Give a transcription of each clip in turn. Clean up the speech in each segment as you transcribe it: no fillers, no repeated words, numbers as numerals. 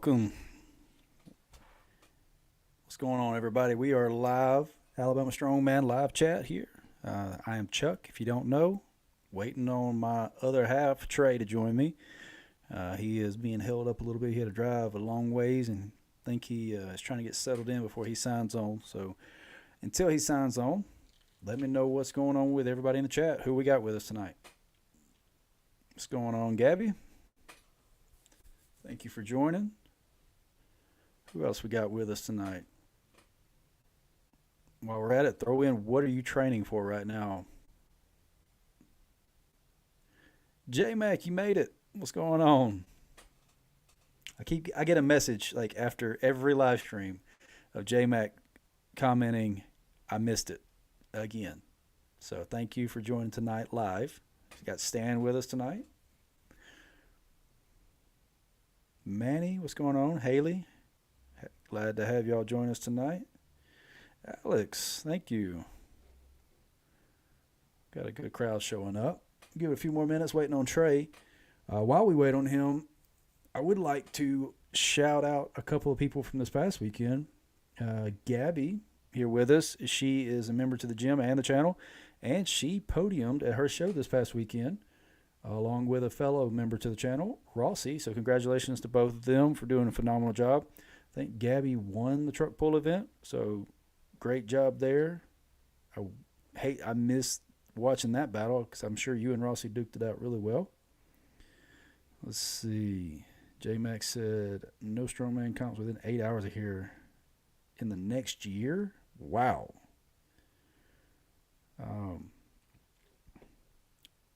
welcome. What's going on, everybody? We are live, Alabama Strongman Live Chat here. I am Chuck, if you don't know, waiting on my other half, Trey, to join me. He is being held up a little bit. He had to drive a long ways and think he is trying to get settled in before he signs on. So until he signs on, let me know what's going on with everybody in the chat. Who we got with us tonight? What's going on, Gabby? Thank you for joining. Who else we got with us tonight? While we're at it, throw in, what are you training for right now? J-Mac, you made it. What's going on? I get a message like after every live stream of J-Mac commenting, I missed it again. So thank you for joining tonight live. We got Stan with us tonight. Manny, what's going on? Haley, glad to have y'all join us tonight. Alex, thank you. Got a good crowd showing up. Give it a few more minutes waiting on Trey. While we wait on him, I would like to shout out a couple of people from this past weekend. Gabby here with us. She is a member to the gym and the channel, and she podiumed at her show this past weekend along with a fellow member to the channel, Rossi. So congratulations to both of them for doing a phenomenal job. I think Gabby won the truck pull event, so great job there. I missed watching that battle because I'm sure you and Rossi duked it out really well. Let's see. J-Max said, no strongman comps within 8 hours of here in the next year. Wow.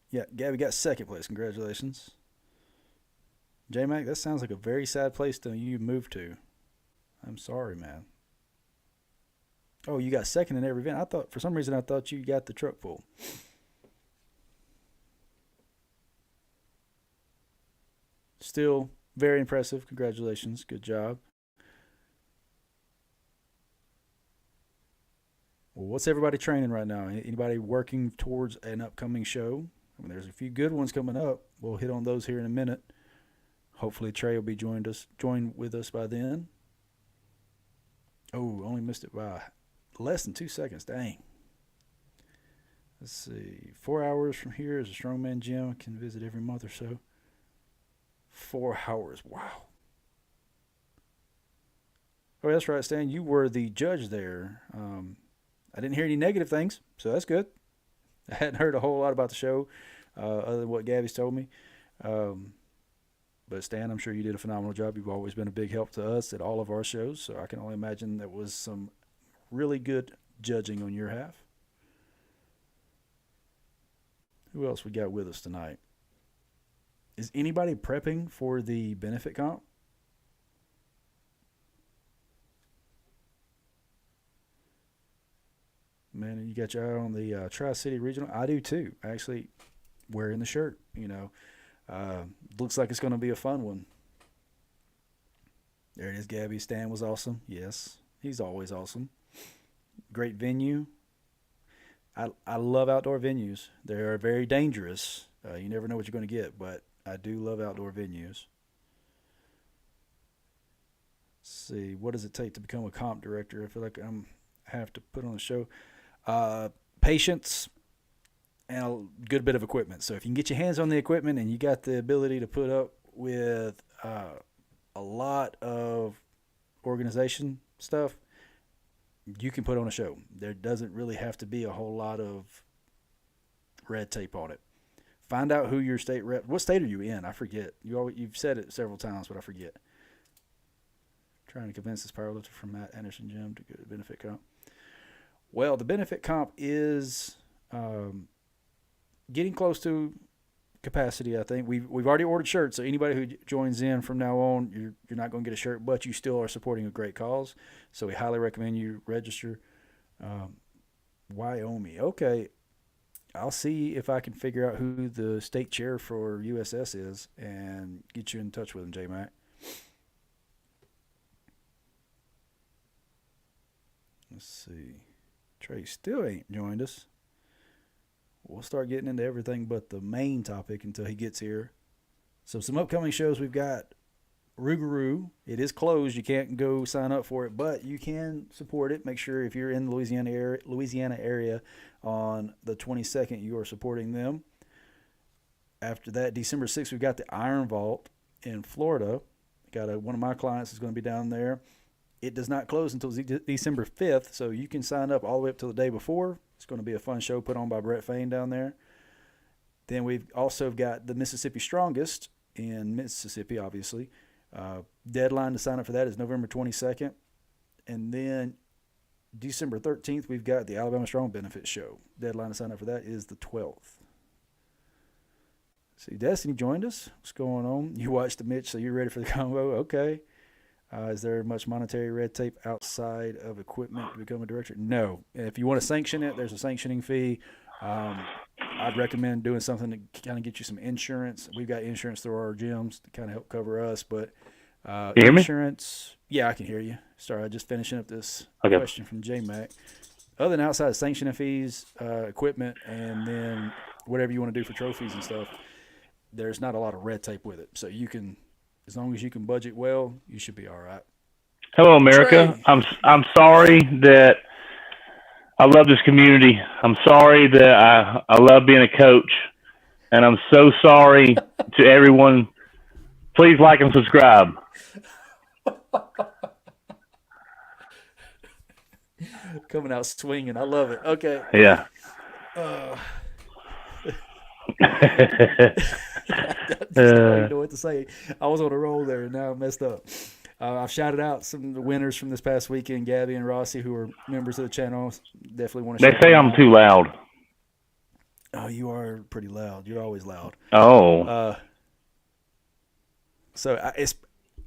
Yeah, Gabby got second place. Congratulations. J-Mac, that sounds like a very sad place to you moved to. I'm sorry, man. Oh, you got second in every event. For some reason, I thought you got the truck pull. Still very impressive. Congratulations. Good job. Well, what's everybody training right now? Anybody working towards an upcoming show? I mean, there's a few good ones coming up. We'll hit on those here in a minute. Hopefully Trey will be joined with us by then. Oh, only missed it by less than 2 seconds. Dang. Let's see. 4 hours from here is a strongman gym. I can visit every month or so. 4 hours. Wow. Oh, that's right, Stan. You were the judge there. I didn't hear any negative things, so that's good. I hadn't heard a whole lot about the show other than what Gabby's told me. But Stan, I'm sure you did a phenomenal job. You've always been a big help to us at all of our shows, so I can only imagine that was some really good judging on your half. Who else we got with us tonight? Is anybody prepping for the benefit comp? Man, you got your eye on the Tri-City Regional. I do too. Actually, wearing the shirt, looks like it's going to be a fun one. There it is, Gabby. Stan was awesome. Yes, he's always awesome. Great venue. I love outdoor venues. They are very dangerous. You never know what you're going to get, but I do love outdoor venues. Let's see. What does it take to become a comp director? I feel like I have to put on a show. Patience and a good bit of equipment. So if you can get your hands on the equipment and you got the ability to put up with a lot of organization stuff, you can put on a show. There doesn't really have to be a whole lot of red tape on it. Find out who your state rep. What state are you in? I forget. You've said it several times, but I forget. Trying to convince this powerlifter from Matt Anderson Gym to go to benefit comp. Well, the benefit comp is getting close to capacity, I think. We've already ordered shirts, so anybody who joins in from now on, you're not going to get a shirt, but you still are supporting a great cause. So we highly recommend you register. Wyoming. Okay. I'll see if I can figure out who the state chair for USS is and get you in touch with him, J-Mac. Let's see. Trey still ain't joined us. We'll start getting into everything but the main topic until he gets here. So some upcoming shows we've got Rougarou. It is closed. You can't go sign up for it, but you can support it. Make sure if you're in the Louisiana area on the 22nd, you are supporting them. After that, December 6th, we've got the Iron Vault in Florida. One of my clients is going to be down there. It does not close until December 5th, so you can sign up all the way up till the day before. It's going to be a fun show put on by Brett Fain down there. Then we've also got the Mississippi Strongest in Mississippi, obviously. Deadline to sign up for that is November 22nd. And then December 13th, we've got the Alabama Strong Benefit Show. Deadline to sign up for that is the 12th. See, Destiny joined us. What's going on? You watched the Mitch, so you're ready for the combo? Okay. Is there much monetary red tape outside of equipment to become a director? No. If you want to sanction it, there's a sanctioning fee. I'd recommend doing something to kind of get you some insurance. We've got insurance through our gyms to kind of help cover us. But insurance, yeah, I can hear you. Sorry, I'm just finishing up this question from J-Mac. Other than outside sanctioning fees, equipment, and then whatever you want to do for trophies and stuff, there's not a lot of red tape with it. So you can, as long as you can budget well, you should be all right. Hello, America. Trey. I'm sorry that I love this community. I'm sorry that I love being a coach, and I'm so sorry to everyone. Please like and subscribe. Coming out swinging. I love it. Okay. Yeah. I don't even know what to say. I was on a roll there, and now I messed up. I've shouted out some of the winners from this past weekend, Gabby and Rossi, who are members of the channel. Definitely want to. They say I'm too loud. Oh, you are pretty loud. You're always loud. Oh. So it's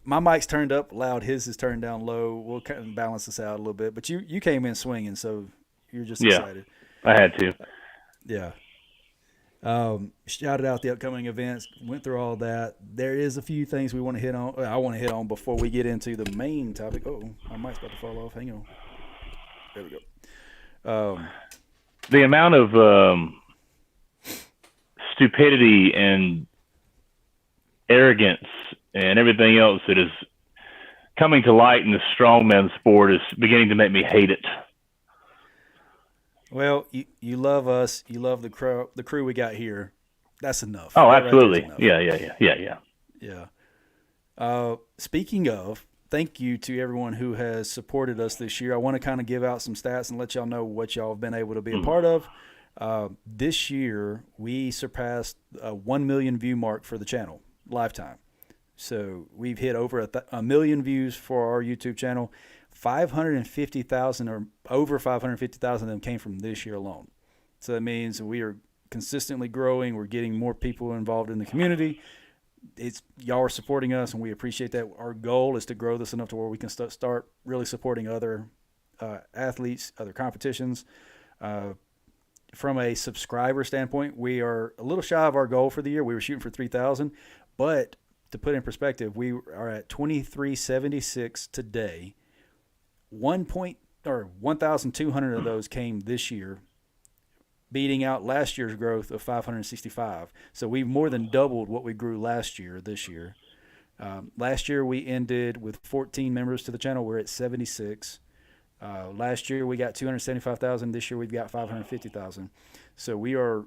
my mic's turned up loud. His is turned down low. We'll kind of balance this out a little bit. But you came in swinging, so you're just excited. I had to. Yeah. Shouted out the upcoming events, went through all that. There is a few things we want to hit on. I want to hit on before we get into the main topic. Oh, my mic's about to fall off. Hang on. There we go. The amount of stupidity and arrogance and everything else that is coming to light in the strongman sport is beginning to make me hate it. Well, you love us. You love the crew we got here. That's enough. Oh, that absolutely. Right there is Yeah. Yeah. Speaking of, thank you to everyone who has supported us this year. I want to kind of give out some stats and let y'all know what y'all have been able to be a part of. This year, we surpassed a 1 million view mark for the channel, lifetime. So we've hit over a million views for our YouTube channel. 550,000 or over 550,000 of them came from this year alone. So that means we are consistently growing. We're getting more people involved in the community. Y'all are supporting us, and we appreciate that. Our goal is to grow this enough to where we can start really supporting other athletes, other competitions. From a subscriber standpoint, we are a little shy of our goal for the year. We were shooting for 3,000, but to put in perspective, we are at 2,376 today. 1,200 of those came this year, beating out last year's growth of 565. So we've more than doubled what we grew last year this year. Last year we ended with 14 members to the channel. We're at 76. Last year we got 275,000. This year we've got 550,000. So we are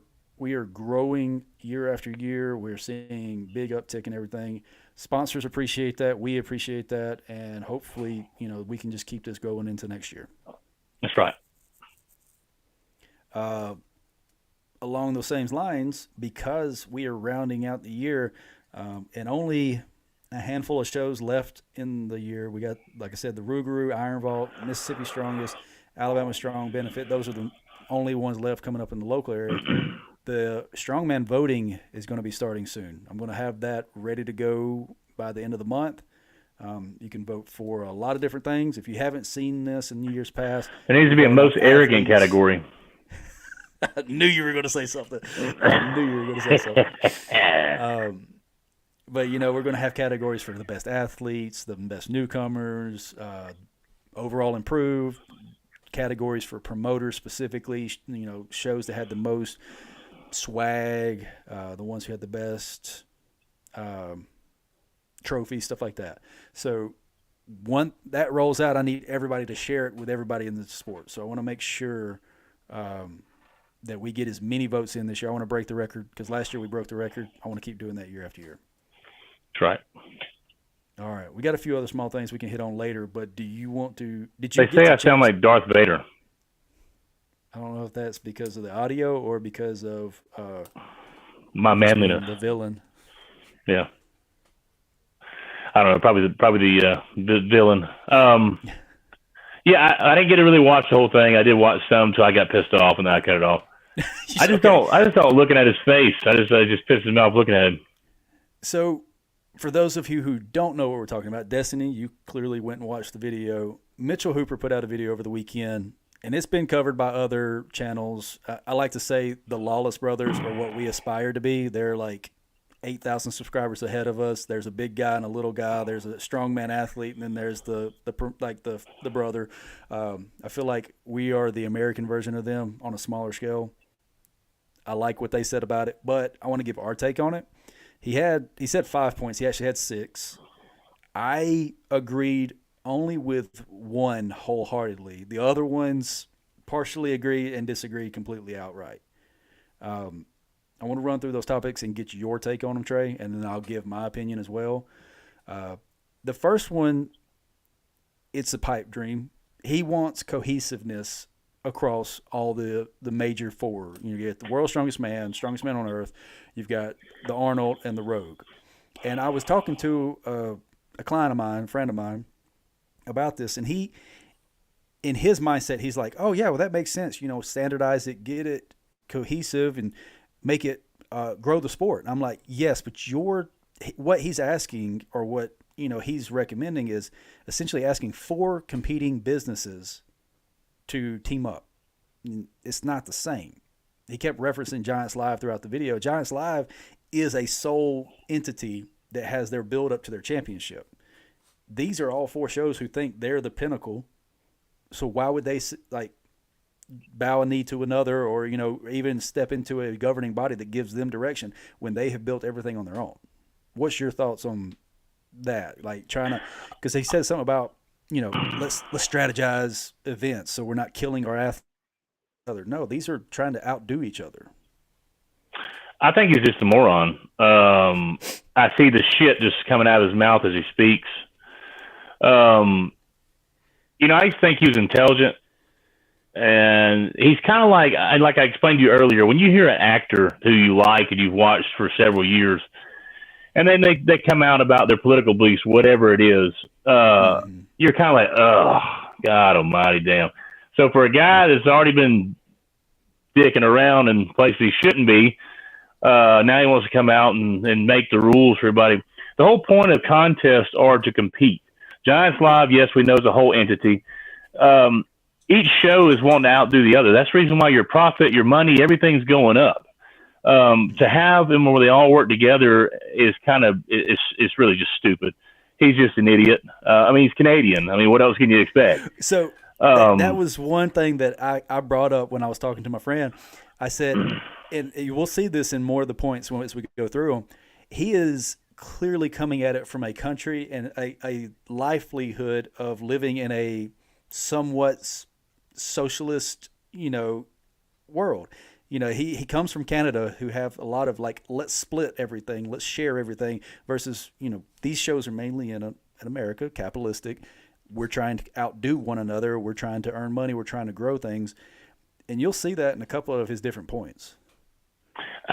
growing year after year. We're seeing big uptick in everything. Sponsors appreciate that. We appreciate that. And hopefully, we can just keep this going into next year. That's right. Along those same lines, because we are rounding out the year and only a handful of shows left in the year, we got, like I said, the Rougarou, Iron Vault, Mississippi Strongest, Alabama Strong Benefit. Those are the only ones left coming up in the local area. The Strongman voting is going to be starting soon. I'm going to have that ready to go by the end of the month. You can vote for a lot of different things. If you haven't seen this in years past, it needs to be a most arrogant category. I knew you were going to say something. But, we're going to have categories for the best athletes, the best newcomers, overall improved, categories for promoters specifically, shows that had the most swag, the ones who had the best trophies, stuff like that. So one that rolls out, I need everybody to share it with everybody in the sport. So I want to make sure that we get as many votes in this year. I want to break the record because last year we broke the record. I want to keep doing that year after year. That's right. All right, we got a few other small things we can hit on later, but do you want to? Did They you? They say I sound like Darth Vader. I don't know if that's because of the audio or because of my manliness. The villain. Yeah. I don't know. Probably the villain. Yeah, I didn't get to really watch the whole thing. I did watch some until I got pissed off, and then I cut it off. I just don't looking at his face. I just pisses me off looking at him. So, for those of you who don't know what we're talking about, Destiny, you clearly went and watched the video. Mitchell Hooper put out a video over the weekend, and it's been covered by other channels. I like to say the Lawless Brothers are what we aspire to be. They're like 8,000 subscribers ahead of us. There's a big guy and a little guy. There's a strongman athlete, and then there's the brother. I feel like we are the American version of them on a smaller scale. I like what they said about it, but I want to give our take on it. He said 5 points. He actually had 6. I agreed only with one wholeheartedly. The other ones partially agreed and disagreed completely outright. I want to run through those topics and get your take on them, Trey, and then I'll give my opinion as well. The first one, it's a pipe dream. He wants cohesiveness across all the major 4. You get the world's strongest man on earth. You've got the Arnold and the Rogue. And I was talking to a client of mine, a friend of mine, about this, and he, in his mindset, he's like, oh, yeah, well, that makes sense. Standardize it, get it cohesive, and make it grow the sport. And I'm like, yes, but what he's asking, or what he's recommending, is essentially asking 4 competing businesses to team up. It's not the same. He kept referencing Giants Live throughout the video. Giants Live is a sole entity that has their build up to their championship. These are all 4 shows who think they're the pinnacle. So why would they bow a knee to another, or even step into a governing body that gives them direction when they have built everything on their own? What's your thoughts on that? Like trying to, because he said something about let's strategize events so we're not killing our athletes. No, these are trying to outdo each other. I think he's just a moron. I see the shit just coming out of his mouth as he speaks. I used to think he was intelligent. And he's kind of like I explained to you earlier, when you hear an actor who you like and you've watched for several years, and then they come out about their political beliefs, whatever it is, you're kind of like, oh, God almighty, damn. So for a guy that's already been dicking around in places he shouldn't be, now he wants to come out and make the rules for everybody. The whole point of contests are to compete. Giants Live, yes, we know is a whole entity. Each show is wanting to outdo the other. That's the reason why your profit, your money, everything's going up. To have them where they all work together is it's really just stupid. He's just an idiot. He's Canadian. What else can you expect? So that was one thing that I brought up when I was talking to my friend. I said, and you will see this in more of the points once we go through them, he is clearly coming at it from a country and a livelihood of living in a somewhat socialist, world. He comes from Canada, who have a lot of let's split everything, let's share everything, versus, these shows are mainly in America, capitalistic. We're trying to outdo one another. We're trying to earn money. We're trying to grow things. And you'll see that in a couple of his different points.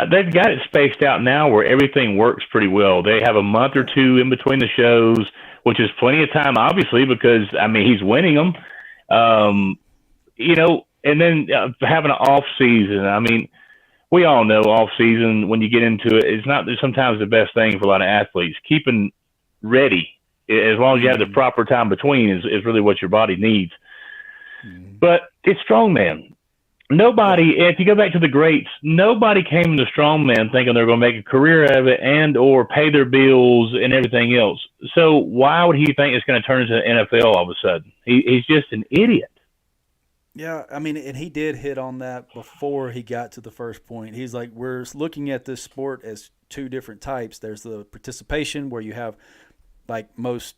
They've got it spaced out now where everything works pretty well. They have a month or 2 in between the shows, which is plenty of time, obviously, because, he's winning them. And then having an off season. We all know off season, when you get into it, it's not sometimes the best thing for a lot of athletes. Keeping ready, as long as you have the proper time between, is really what your body needs. But it's strongman. Nobody, if you go back to the greats, nobody came into strongman thinking they're going to make a career out of it and or pay their bills and everything else. So why would he think it's going to turn into the NFL all of a sudden? He's just an idiot. Yeah, and he did hit on that before he got to the first point. He's like, we're looking at this sport as 2 different types. There's the participation where you have like most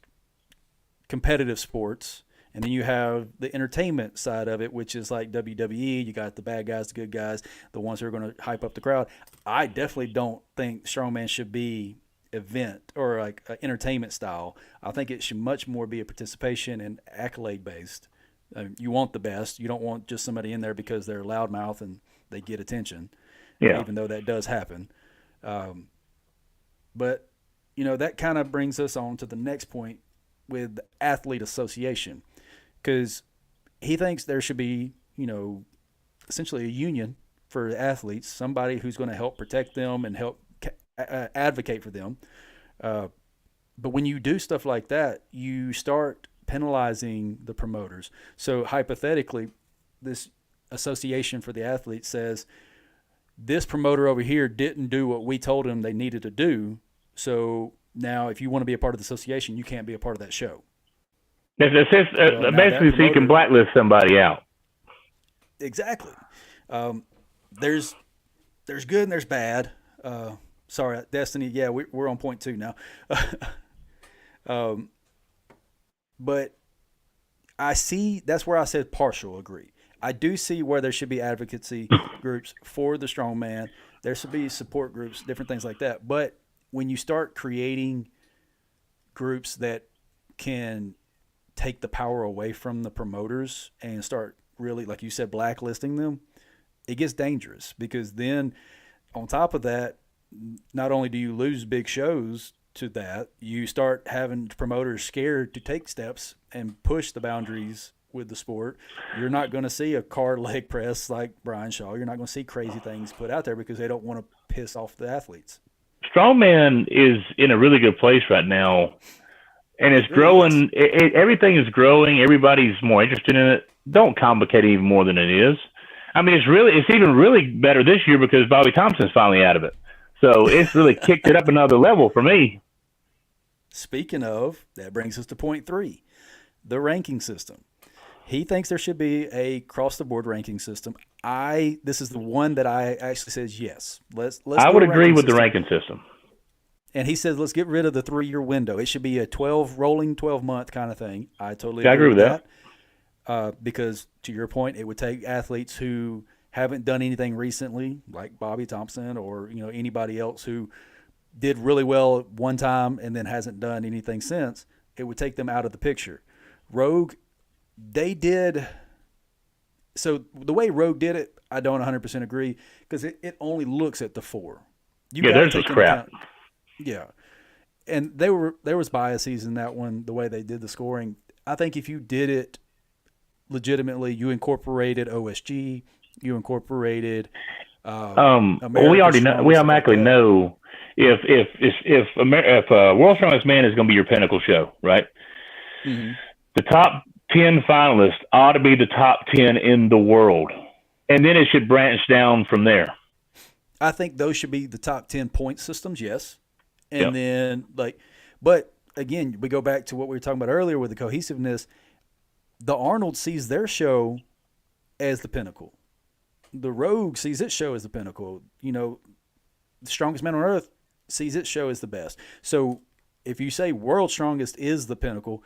competitive sports. And then you have the entertainment side of it, which is like WWE. You got the bad guys, the good guys, the ones who are going to hype up the crowd. I definitely don't think strongman should be event or like entertainment style. I think it should much more be a participation and accolade based. You want the best. You don't want just somebody in there because they're loudmouth and they get attention. Yeah. Even though that does happen. But, that kind of brings us on to the next point with the athlete association. Because he thinks there should be, essentially a union for athletes, somebody who's going to help protect them and help advocate for them. But when you do stuff like that, you start penalizing the promoters. So hypothetically, this association for the athletes says, this promoter over here didn't do what we told them they needed to do. So now if you want to be a part of the association, you can't be a part of that show. Basically, so you can blacklist somebody out. Exactly. There's good and there's bad. Sorry, Destiny. Yeah, we're on point 2 now. But I see, that's where I said partial agree. I do see where there should be advocacy groups for the strongman. There should be support groups, different things like that. But when you start creating groups that can take the power away from the promoters and start really, like you said, blacklisting them, it gets dangerous, because then on top of that, not only do you lose big shows to that, you start having promoters scared to take steps and push the boundaries with the sport. You're not going to see a car leg press like Brian Shaw. You're not going to see crazy things put out there because they don't want to piss off the athletes. Strongman is in a really good place right now, and it's growing. Everything is growing. Everybody's more interested in it. Don't complicate it even more than it is. I mean, it's even really better this year because Bobby Thompson's finally out of it. So it's really kicked it up another level for me. Speaking of, that brings us to point 3, the ranking system. He thinks there should be a across-the-board ranking system. This is the one that I actually says yes. I would agree with the ranking system. And he says let's get rid of the 3-year window. It should be a rolling 12-month kind of thing. I totally agree with that. Because to your point, it would take athletes who haven't done anything recently, like Bobby Thompson or anybody else who did really well at one time and then hasn't done anything since. It would take them out of the picture. Rogue, they did. So the way Rogue did it, I don't 100% agree, because it only looks at the 4. There's just crap. Yeah. And there was biases in that one, the way they did the scoring. I think if you did it legitimately, you incorporated OSG, you incorporated we already know. We automatically know if World's Strongest Man is going to be your pinnacle show, right? Mm-hmm. The top 10 finalists ought to be the top 10 in the world, and then it should branch down from there. I think those should be the top 10 point systems, yes. And then but again, we go back to what we were talking about earlier with the cohesiveness. The Arnold sees their show as the pinnacle. The Rogue sees its show as the pinnacle. The Strongest Man on Earth sees its show as the best. So if you say World's Strongest is the pinnacle,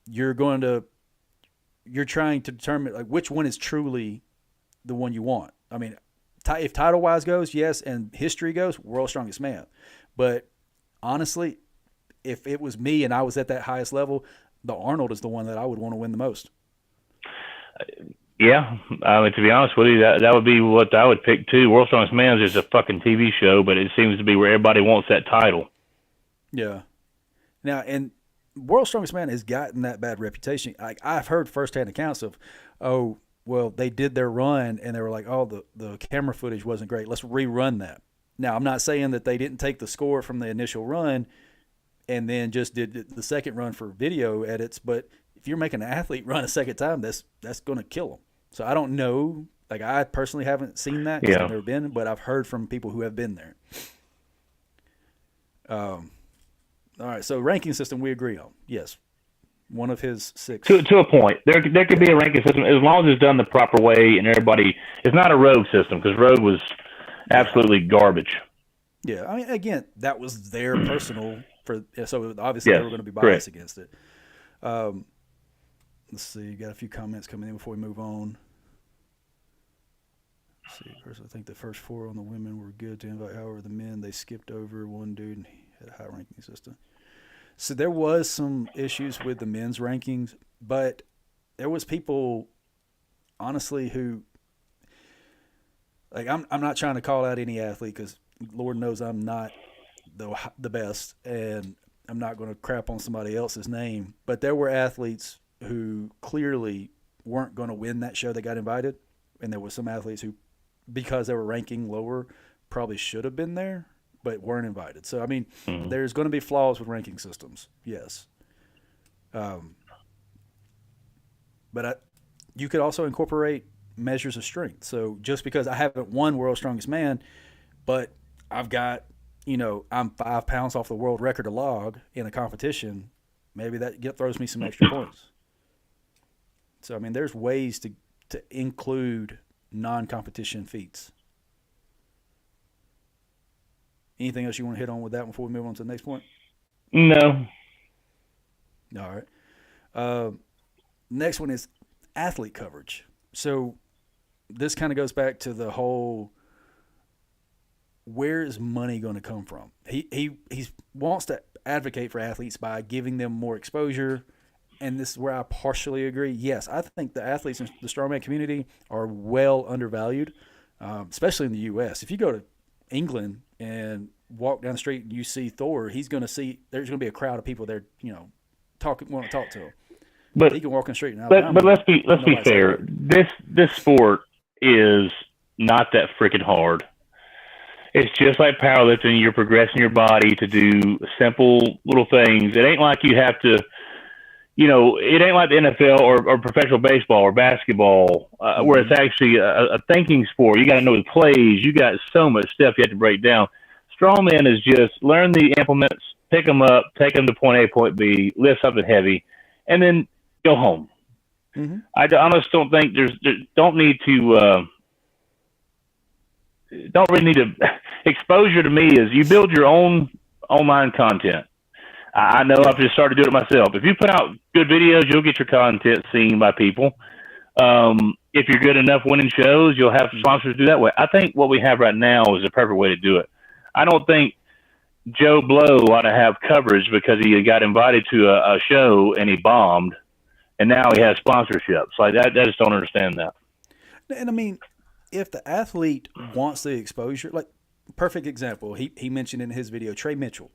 you're trying to determine which one is truly the one you want. I mean, if title-wise goes, yes, and history goes, World's Strongest Man. But honestly, if it was me and I was at that highest level, the Arnold is the one that I would want to win the most. Yeah, I mean, to be honest with you, that would be what I would pick too. World's Strongest Man is just a fucking TV show, but it seems to be where everybody wants that title. Yeah. Now, and World's Strongest Man has gotten that bad reputation. I've heard firsthand accounts of, they did their run and they were like, the camera footage wasn't great. Let's rerun that. Now, I'm not saying that they didn't take the score from the initial run and then just did the second run for video edits, but if you're making an athlete run a second time, that's going to kill them. So I don't know. I personally haven't seen that because I've never been, but I've heard from people who have been there. All right, so ranking system we agree on. Yes. One of his 6. To a point. There could be a ranking system as long as it's done the proper way and everybody – it's not a Rogue system because Rogue was absolutely garbage. Yeah, I mean, again, that was their personal So obviously they were going to be biased against it. Let's see. Got a few comments coming in before we move on. Let's see. First, I think the first 4 on the women were good to invite. However, the men, they skipped over one dude and he had a high ranking system. So there was some issues with the men's rankings, but there was people, honestly, who, like, I'm not trying to call out any athlete because Lord knows I'm not the best, and I'm not going to crap on somebody else's name. But there were athletes who clearly weren't going to win that show that got invited, and there were some athletes who, because they were ranking lower, probably should have been there but weren't invited. So, I mean, there's going to be flaws with ranking systems, yes. But you could also incorporate measures of strength. So just because I haven't won World's Strongest Man, but I've got, I'm 5 pounds off the world record of log in a competition, maybe that throws me some extra points. So, I mean, there's ways to include non-competition feats. Anything else you want to hit on with that before we move on to the next point? No. All right. Next one is athlete coverage. So this kind of goes back to the whole, where is money going to come from? He wants to advocate for athletes by giving them more exposure, and this is where I partially agree. Yes, I think the athletes in the strongman community are well undervalued, especially in the U.S. If you go to England and walk down the street and you see Thor, there's going to be a crowd of people there, want to talk to him. But he can walk in the street in Alabama. But let's be fair. This sport is not that freaking hard. It's just like powerlifting. You're progressing your body to do simple little things. It ain't like you have to, it ain't like the NFL or professional baseball or basketball, where it's actually a thinking sport. You got to know the plays. You got so much stuff you have to break down. Strongman is just learn the implements, pick them up, take them to point A, point B, lift something heavy, and then go home. Mm-hmm. I honestly don't think don't really need to. Exposure to me is you build your own online content. I know I've just started doing it myself. If you put out good videos, you'll get your content seen by people. If you're good enough winning shows, you'll have sponsors do that way. I think what we have right now is the perfect way to do it. I don't think Joe Blow ought to have coverage because he got invited to a show and he bombed, and now he has sponsorships. Like that, I just don't understand that. And I mean, if the athlete wants the exposure, like perfect example, he mentioned in his video, Trey Mitchell,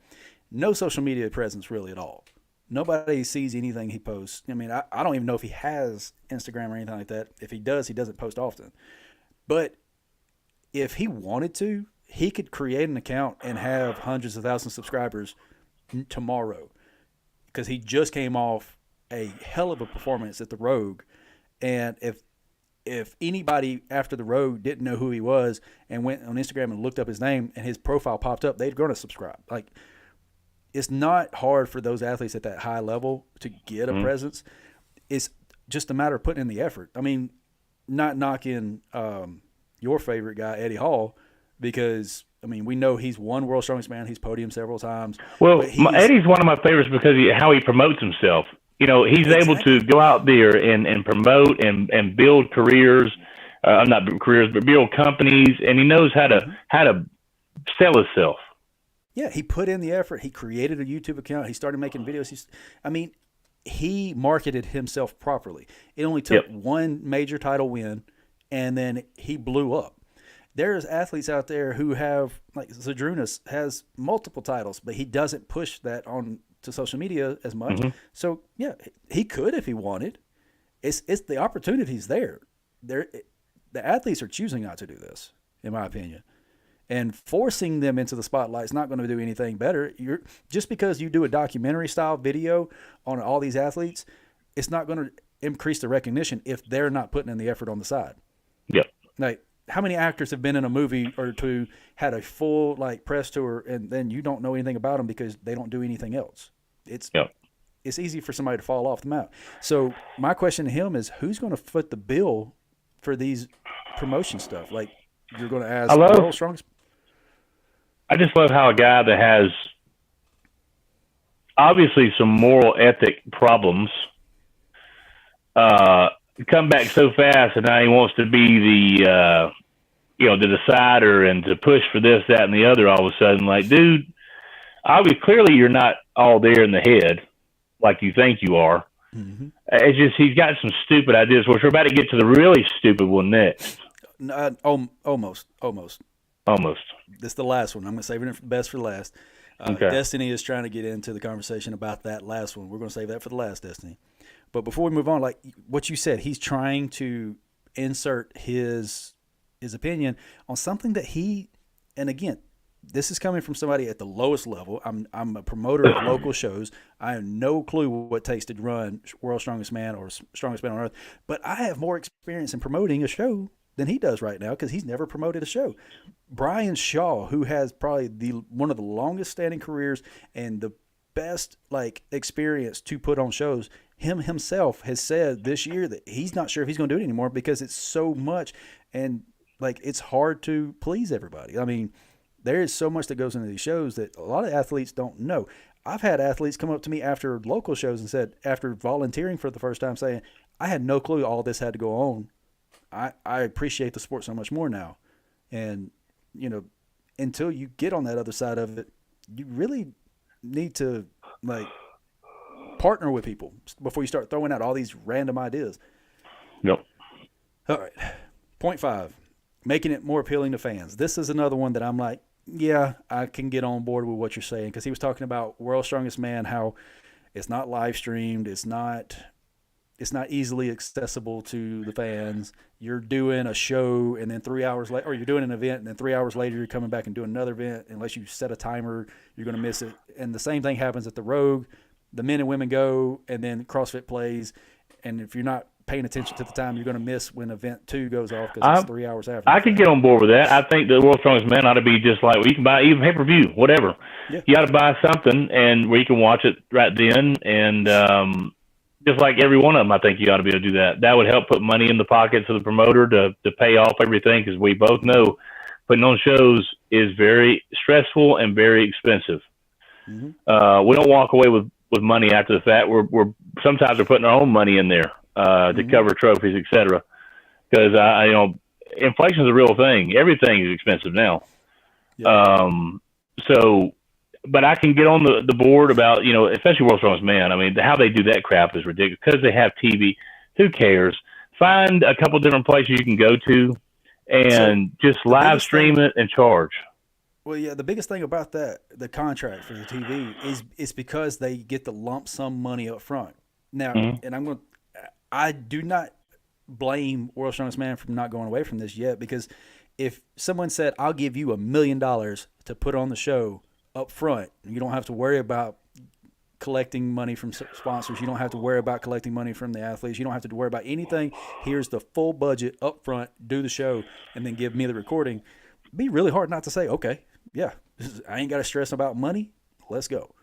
no social media presence really at all. Nobody sees anything he posts. I mean, I don't even know if he has Instagram or anything like that. If he does, he doesn't post often. But if he wanted to, he could create an account and have hundreds of thousands of subscribers tomorrow because he just came off a hell of a performance at the Rogue. And if anybody after the Rogue didn't know who he was and went on Instagram and looked up his name and his profile popped up, they'd go to subscribe. Like, it's not hard for those athletes at that high level to get a presence. It's just a matter of putting in the effort. I mean, not knocking your favorite guy, Eddie Hall, because, I mean, we know he's won World's Strongest Man. He's podiumed several times. Well, Eddie's one of my favorites because how he promotes himself. He's able to go out there and promote and build careers. Not careers, but build companies, and he knows how to sell himself. Yeah, he put in the effort. He created a YouTube account. He started making videos. He marketed himself properly. It only took one major title win, and then he blew up. There's athletes out there who have, like Zadrunas, has multiple titles, but he doesn't push that on to social media as much. Mm-hmm. So, yeah, he could if he wanted. It's the opportunity's there. The athletes are choosing not to do this, in my opinion. And forcing them into the spotlight is not going to do anything better. Just because you do a documentary-style video on all these athletes, it's not going to increase the recognition if they're not putting in the effort on the side. Yep. Like, how many actors have been in a movie or two, had a full press tour, and then you don't know anything about them because they don't do anything else? It's easy for somebody to fall off the map. So my question to him is, who's going to foot the bill for these promotion stuff? Like, you're going to ask World's Strongest. I just love how a guy that has obviously some moral ethic problems. Come back so fast, and now he wants to be the decider and to push for this, that, and the other. All of a sudden, like, dude, obviously, clearly you're not all there in the head like you think you are. Mm-hmm. It's just he's got some stupid ideas, which we're about to get to the really stupid one next. Almost. This is the last one. I'm going to save it for best for last. Okay. Destiny is trying to get into the conversation about that last one. We're going to save that for the last, Destiny. But before we move on, like what you said, he's trying to insert his opinion on something that and again, this is coming from somebody at the lowest level. I'm a promoter of local shows. I have no clue what it takes to run World's Strongest Man or Strongest Man on Earth, but I have more experience in promoting a show than he does right now because he's never promoted a show. Brian Shaw, who has probably one of the longest standing careers and the best experience to put on shows, himself has said this year that he's not sure if he's going to do it anymore because it's so much and it's hard to please everybody. I mean, there is so much that goes into these shows that a lot of athletes don't know. I've had athletes come up to me after local shows and said, after volunteering for the first time, saying, I had no clue all this had to go on. I appreciate the sport so much more now. And, until you get on that other side of it, you really need to partner with people before you start throwing out all these random ideas. Yep. All right. Point 5, making it more appealing to fans. This is another one that I'm like, yeah, I can get on board with what you're saying because he was talking about World's Strongest Man, how it's not live streamed, it's not easily accessible to the fans. You're doing a show and then 3 hours later, or you're doing an event and then 3 hours later you're coming back and doing another event. Unless you set a timer, you're going to miss it. And the same thing happens at the Rogue. The men and women go and then CrossFit plays. And if you're not paying attention to the time, you're going to miss when event 2 goes off because it's 3 hours after. I could get on board with that. I think the World's Strongest Man ought to be just like, well, you can buy even pay-per-view, whatever. Yeah. You got to buy something and where you can watch it right then. And just like every one of them, I think you ought to be able to do that. That would help put money in the pockets of the promoter to pay off everything because we both know putting on shows is very stressful and very expensive. Mm-hmm. We don't walk away with money after the fact. We're sometimes we're putting our own money in there to cover trophies, etc. Because inflation is a real thing. Everything is expensive now. Yeah. But I can get on the board about, especially World's Strongest Man. I mean, how they do that crap is ridiculous because they have TV. Who cares? Find a couple different places you can go to and just live stream it and charge. Well, yeah, the biggest thing about the contract for the TV is because they get the lump sum money up front. Now, and I do not blame World's Strongest Man for not going away from this yet because if someone said, I'll give you $1 million to put on the show up front, you don't have to worry about collecting money from sponsors. You don't have to worry about collecting money from the athletes. You don't have to worry about anything. Here's the full budget up front, do the show, and then give me the recording. It'd be really hard not to say, okay, yeah, I ain't got to stress about money. Let's go.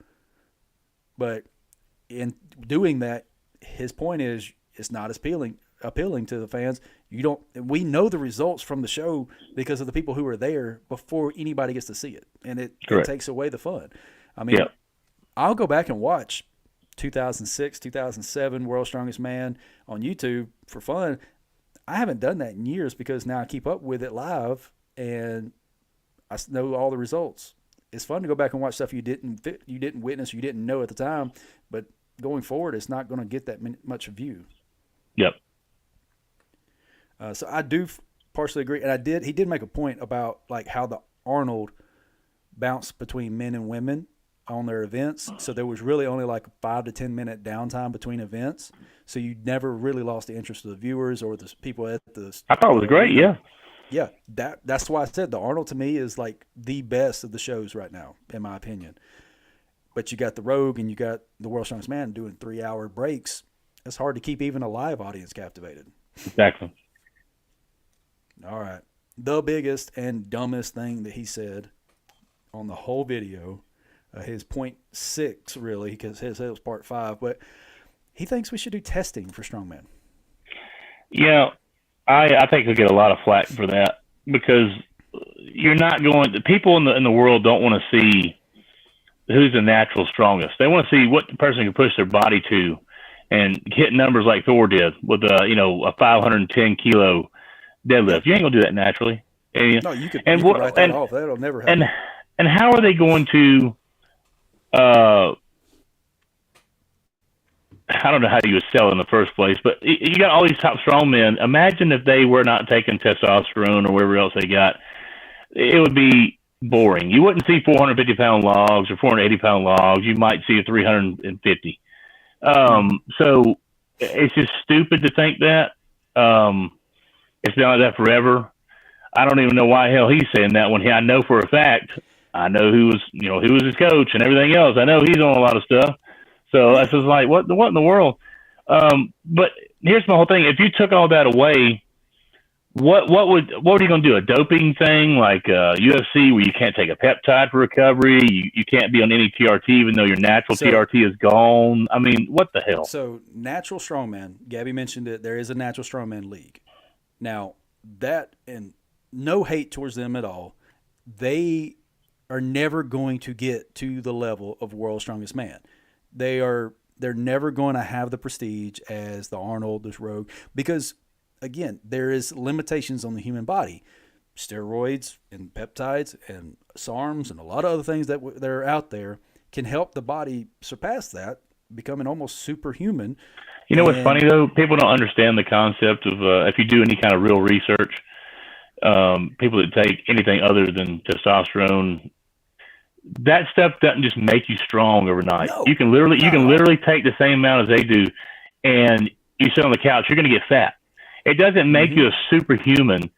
But in doing that, his point is it's not as appealing to the fans. We know the results from the show because of the people who are there before anybody gets to see it. And it takes away the fun. I mean, I'll go back and watch 2006, 2007 World's Strongest Man on YouTube for fun. I haven't done that in years because now I keep up with it live and I know all the results. It's fun to go back and watch stuff you didn't witness, you didn't know at the time, but going forward, it's not going to get that much view. Yep. So I do partially agree, and he did make a point about how the Arnold bounced between men and women on their events. So there was really only a 5 to 10 minute downtime between events. So you never really lost the interest of the viewers or the people at the. I thought it was great. Yeah. Yeah, that's why I said the Arnold to me is the best of the shows right now, in my opinion. But you got the Rogue and you got the World's Strongest Man doing 3 hour breaks. It's hard to keep even a live audience captivated. Exactly. All right. The biggest and dumbest thing that he said on the whole video, his point 6 really, because his was part 5, but he thinks we should do testing for strongman. Yeah. I think he'll get a lot of flack for that because you're not going. People in the world don't want to see who's the natural strongest. They want to see what the person can push their body to, and hit numbers like Thor did with a 510 kilo deadlift. You ain't gonna do that naturally. No, you could what write that off. That'll never happen. And how are they going to? I don't know how you would sell in the first place, but you got all these top strongmen. Imagine if they were not taking testosterone or whatever else they got. It would be boring. You wouldn't see 450-pound logs or 480-pound logs. You might see a 350. So it's just stupid to think that. It's been like that forever. I don't even know why hell he's saying that when I know for a fact. I know who was his coach and everything else. I know he's on a lot of stuff. So that's just like, what in the world? But here's my whole thing. If you took all that away, what are you going to do? A doping thing like UFC where you can't take a peptide for recovery? You can't be on any TRT even though your natural TRT is gone? I mean, what the hell? So natural strongman, Gabby mentioned it. There is a natural strongman league. Now that, and no hate towards them at all, they are never going to get to the level of World's Strongest Man. They're never going to have the prestige as the Arnold, this Rogue, because again, there is limitations on the human body. Steroids and peptides and SARMs and a lot of other things that are out there can help the body surpass that, becoming almost superhuman. You know what's funny though? People don't understand the concept of if you do any kind of real research, people that take anything other than testosterone, that stuff doesn't just make you strong overnight. No, you can literally take the same amount as they do, and you sit on the couch, you're going to get fat. It doesn't make you a superhuman.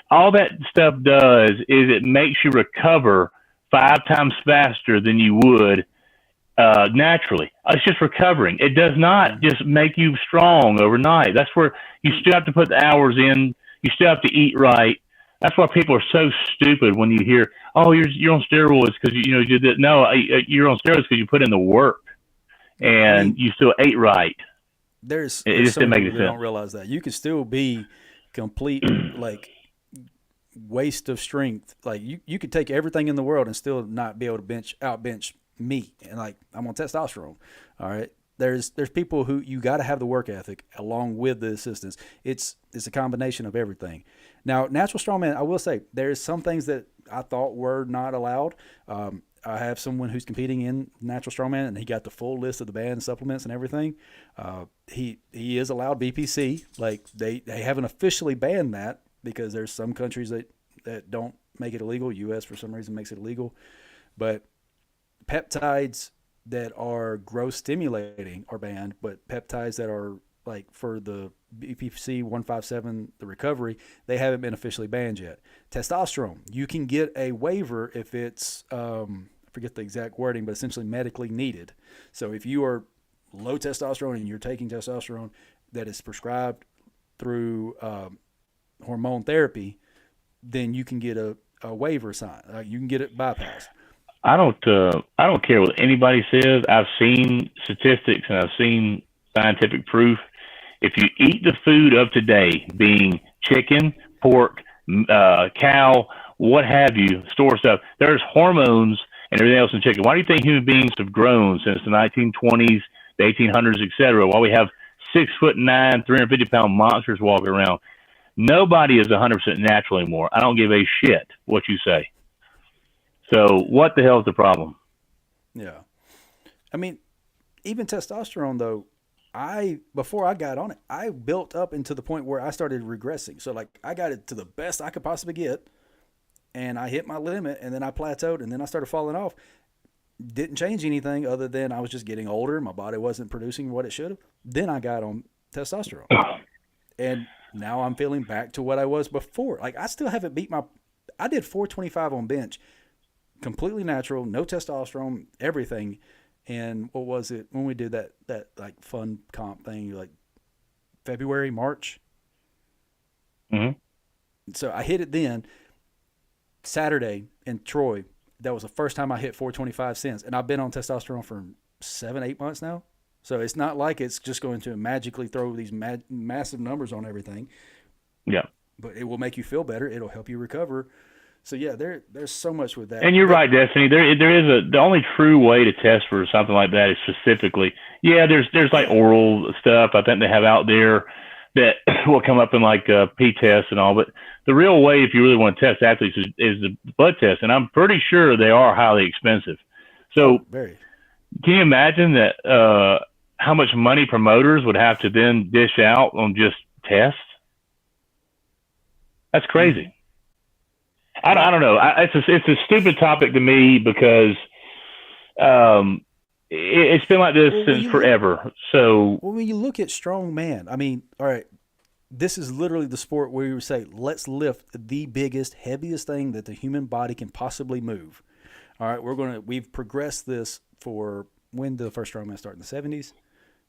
All that stuff does is it makes you recover 5 times faster than you would naturally. It's just recovering. It does not just make you strong overnight. That's where you still have to put the hours in. You still have to eat right. That's why people are so stupid when you hear, "Oh, you're on steroids because you did that." No, you're on steroids because you put in the work and you still ate right. There's some people that don't realize that you can still be complete like waste of strength. Like you could take everything in the world and still not be able to outbench me. And like I'm on testosterone. All right. There's people who you got to have the work ethic along with the assistance. It's a combination of everything. Now, natural strongman, I will say there's some things that I thought were not allowed. I have someone who's competing in natural strongman, and he got the full list of the banned supplements and everything. He is allowed BPC. Like they haven't officially banned that because there's some countries that don't make it illegal. U.S. for some reason makes it illegal, but peptides that are growth stimulating are banned, but peptides that are like for the BPC 157, the recovery, they haven't been officially banned yet. Testosterone, you can get a waiver if it's, I forget the exact wording, but essentially medically needed. So if you are low testosterone and you're taking testosterone that is prescribed through hormone therapy, then you can get a waiver sign. You can get it bypassed. I don't care what anybody says. I've seen statistics and I've seen scientific proof. If you eat the food of today, being chicken, pork, cow, what have you, store stuff, there's hormones and everything else in chicken. Why do you think human beings have grown since the 1920s, the 1800s, etc.? Why we have 6'9", 350-pound monsters walking around? Nobody is 100% natural anymore. I don't give a shit what you say. So what the hell is the problem? Yeah. I mean, even testosterone, though, before I got on it, I built up into the point where I started regressing. So, like, I got it to the best I could possibly get, and I hit my limit, and then I plateaued, and then I started falling off. Didn't change anything other than I was just getting older. My body wasn't producing what it should have. Then I got on testosterone. And now I'm feeling back to what I was before. Like, I still haven't beat I did 425 on bench. Completely natural, no testosterone, everything. And what was it when we did that like fun comp thing, like February, March? Mm-hmm. So I hit it then. Saturday in Troy, that was the first time I hit 425 since. And I've been on testosterone for 7-8 months now. So it's not like it's just going to magically throw these massive numbers on everything. Yeah. But it will make you feel better. It'll help you recover. So yeah, there's so much with that. And you're right, Destiny. There is the only true way to test for something like that is specifically. Yeah, there's like oral stuff I think they have out there that will come up in like P tests and all. But the real way, if you really want to test athletes, is the blood test, and I'm pretty sure they are highly expensive. So very. Can you imagine that? How much money promoters would have to then dish out on just tests? That's crazy. I don't know. It's a stupid topic to me because it's been like this since forever. So when you look at strongman, I mean, all right, this is literally the sport where you say, let's lift the biggest, heaviest thing that the human body can possibly move. All right, we've progressed this for when did the first strongman start in the 70s?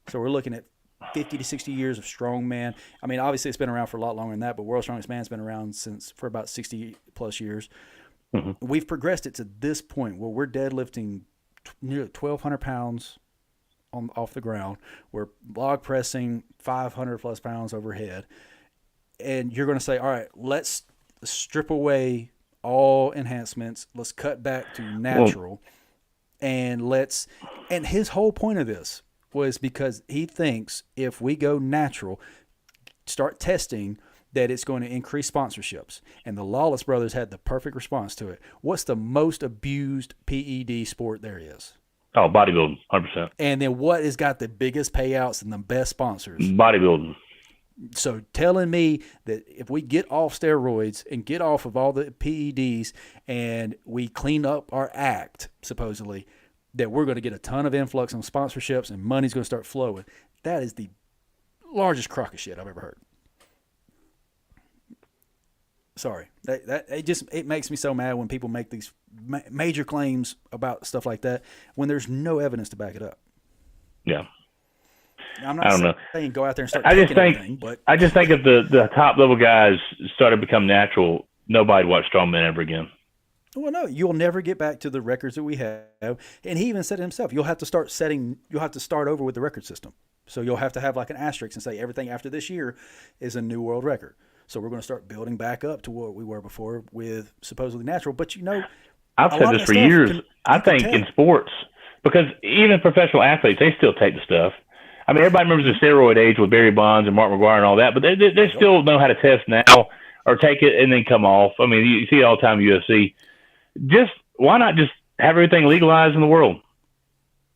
So we're looking at 50 to 60 years of strongman. I mean, obviously it's been around for a lot longer than that, but World's Strongest Man's been around for about 60 plus years. Mm-hmm. We've progressed it to this point where we're deadlifting nearly 1,200 pounds off the ground. We're log pressing 500 plus pounds overhead. And you're going to say, all right, let's strip away all enhancements. Let's cut back to natural. And his whole point of this was because he thinks if we go natural, start testing, that it's going to increase sponsorships. And the Lawless Brothers had the perfect response to it. What's the most abused PED sport there is? Oh, bodybuilding, 100%. And then what has got the biggest payouts and the best sponsors? Bodybuilding. So telling me that if we get off steroids and get off of all the PEDs and we clean up our act, supposedly, that we're going to get a ton of influx on sponsorships and money's going to start flowing. That is the largest crock of shit I've ever heard. Sorry. It makes me so mad when people make these major claims about stuff like that when there's no evidence to back it up. Yeah. I'm not saying go out there and start everything, but I just think if the top level guys started to become natural, nobody'd watch strongman ever again. Well, no, you'll never get back to the records that we have. And he even said it himself. You'll have to start over with the record system. So you'll have to have like an asterisk and say everything after this year is a new world record. So we're going to start building back up to what we were before with supposedly natural. But I've said this for years. I think in sports, because even professional athletes, they still take the stuff. I mean, everybody remembers the steroid age with Barry Bonds and Mark McGuire and all that, but they still know how to test now or take it and then come off. I mean, you see it all the time in UFC. Why not just have everything legalized in the world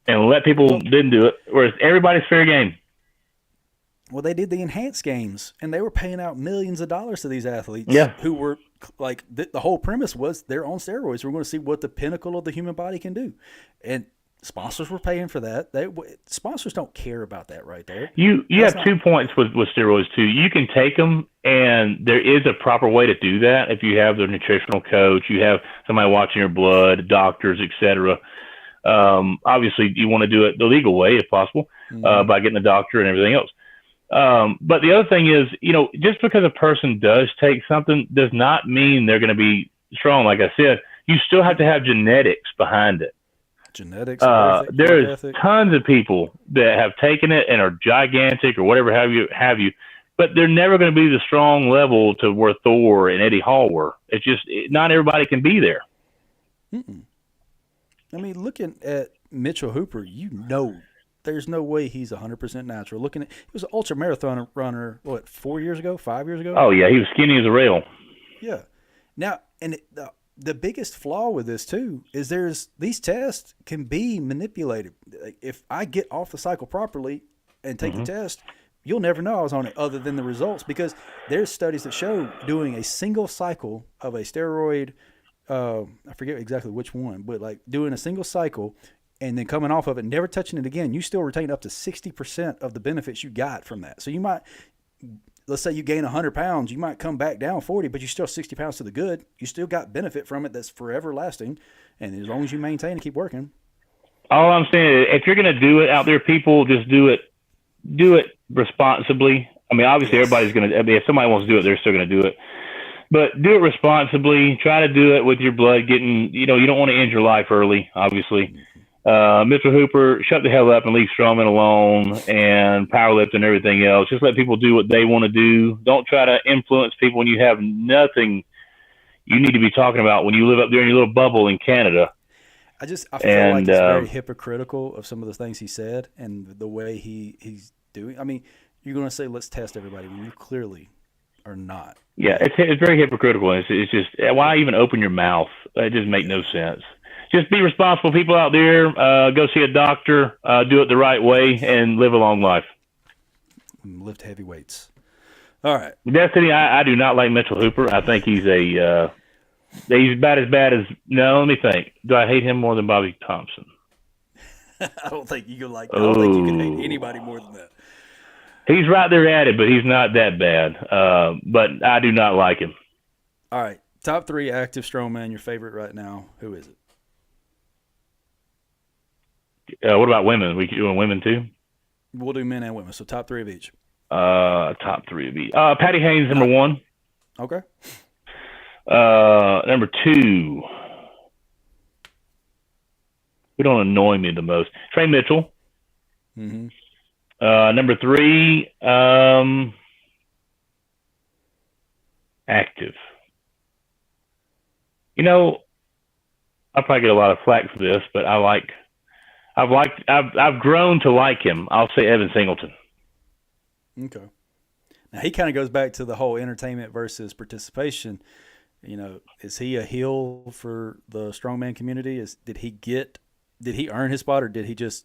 and let people didn't do it, whereas everybody's fair game? Well, they did the enhanced games, and they were paying out millions of dollars to these athletes who were like the whole premise was they're on steroids. We're going to see what the pinnacle of the human body can do. And sponsors were paying for that. Sponsors don't care about that right there. You have 2 points with steroids, too. You can take them, and there is a proper way to do that. If you have the nutritional coach, you have somebody watching your blood, doctors, etc. Obviously, you want to do it the legal way if possible, by getting a doctor and everything else. But the other thing is, just because a person does take something does not mean they're going to be strong. Like I said, you still have to have genetics behind it. Genetics. There's tons of people that have taken it and are gigantic or whatever have you, but they're never going to be the strong level to where Thor and Eddie Hall were. It's just not everybody can be there. Mm-mm. I mean, looking at Mitchell Hooper, there's no way he's 100% natural. He was an ultra marathon runner, 5 years ago? Oh, yeah, he was skinny as a rail. Yeah. Now, and the biggest flaw with this, too, is these tests can be manipulated. If I get off the cycle properly and take the test, you'll never know I was on it other than the results, because there's studies that show doing a single cycle of a steroid, I forget exactly which one, but like doing a single cycle and then coming off of it, never touching it again, you still retain up to 60% of the benefits you got from that. So you might, let's say you gain 100 pounds, you might come back down 40, but you're still 60 pounds to the good. You still got benefit from it that's forever lasting. And as long as you maintain and keep working. All I'm saying is, if you're going to do it out there, people, just do it responsibly. I mean, obviously everybody's going to, if somebody wants to do it, they're still going to do it. But do it responsibly. Try to do it with your blood getting, you don't want to end your life early, obviously. Mr. Hooper, shut the hell up and leave strongmen alone and powerlift and everything else. Just let people do what they want to do. Don't try to influence people when you have nothing. you need to be talking about when you live up there in your little bubble in Canada. I feel like it's very hypocritical of some of the things he said and the way he's doing. I mean, you're going to say, let's test everybody when you clearly are not. Yeah, it's very hypocritical. It's just, why even open your mouth? It just makes no sense. Just be responsible people out there. Go see a doctor, do it the right way, and live a long life. Lift heavy weights. All right. Destiny, I do not like Mitchell Hooper. I think he's he's about as bad as, no, let me think. Do I hate him more than Bobby Thompson? I don't think you can hate anybody more than that. He's right there at it, but he's not that bad. But I do not like him. All right. Top 3 active strongman, your favorite right now. Who is it? What about women? We doing women too? We'll do men and women. So top 3 of each. Top 3 of each. Patty Haynes, number 1. Okay. Number 2. Who don't annoy me the most? Trey Mitchell. Mm-hmm. Number 3, active. You know, I'll probably get a lot of flack for this, but I've grown to like him. I'll say Evan Singleton. Okay. Now he kind of goes back to the whole entertainment versus participation. You know, is he a heel for the strongman community? Did he earn his spot, or did he just